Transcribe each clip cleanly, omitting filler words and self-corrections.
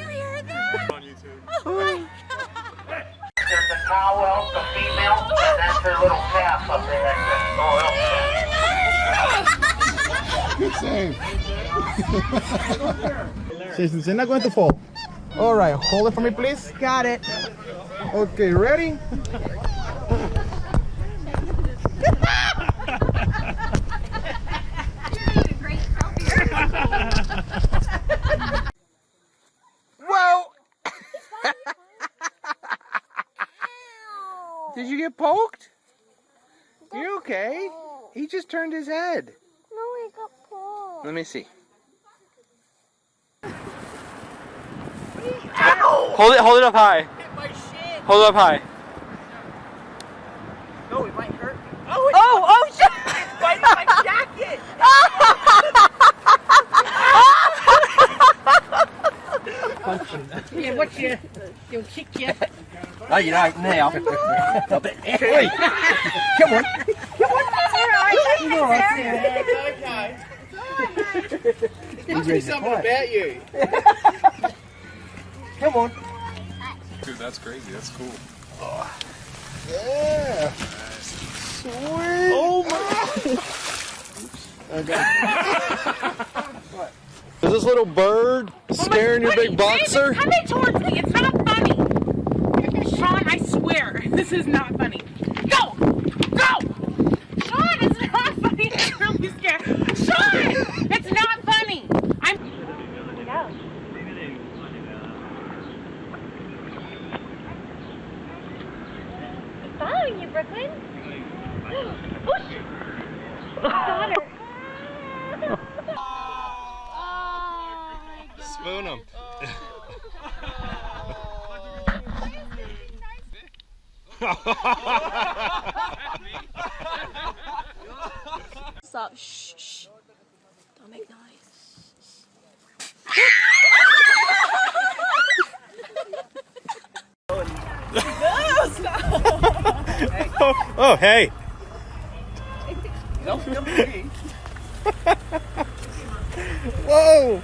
you hear that? On YouTube. Oh my God. There's a cow elk, a female, and that's her little calf up there. That's Good save. She's not going to fall. All right, hold it for me, please. Got it. Okay, ready? Whoa! Did you get poked? You okay? He just turned his head. No, I got pulled. Let me see. Hold it up high. Hold it up high. No, it might hurt me. Oh, shit! It's biting my jacket! Yeah, what's your... He'll kick you. Oh, you don't now. Hey, come on. It's okay. There must be something about you. Come on. Dude, that's crazy. That's cool. Yeah. Sweet. Oh my. Okay. Is this little bird scaring your big boxer? It's coming towards me. It's not funny. Sean, I swear, this is not funny. Go! Go! Sean, it's not funny. I'm really scared. Sean! It's not funny. I'm... Go. Following you, Brooklyn. Whoosh! Got her. Spoon him. Stop. Shh, shh. Don't make noise. Oh, hey. Don't come to me. Whoa!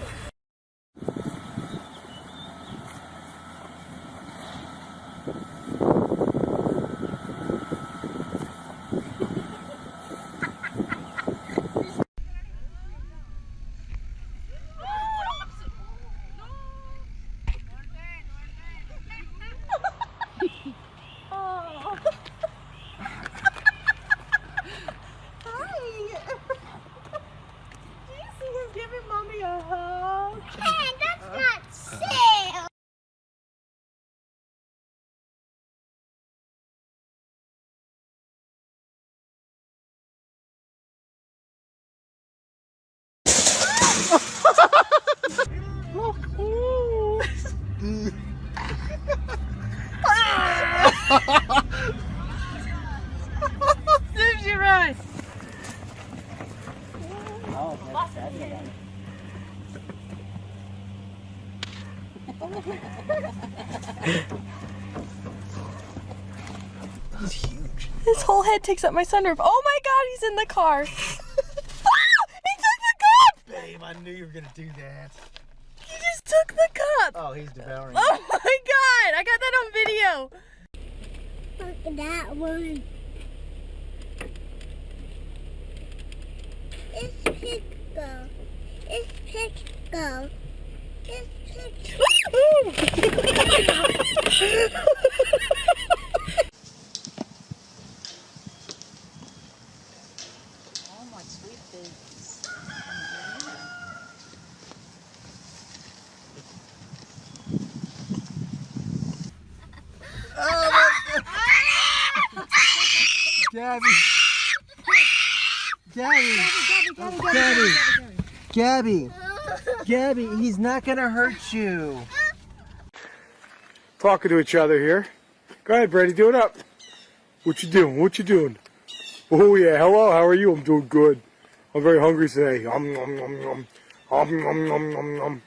Hey, that's not safe. Serves you right. Oh, that's sad. He's huge. His whole head takes up my sunroof. Oh my God, he's in the car. He took the cup. Babe, I knew you were gonna do that. He just took the cup. Oh, he's devouring. Oh my God, I got that on video. Look at that one. It's Pico. It's Pico. It's Pico. Oh, my sweet babies. Gabby. Gabby, he's not gonna hurt you. Talking to each other here. Go ahead, Brady, do it up. What you doing? What you doing? Oh yeah, hello, how are you? I'm doing good. I'm very hungry today. Nom nom nom nom. Nom nom nom nom nom.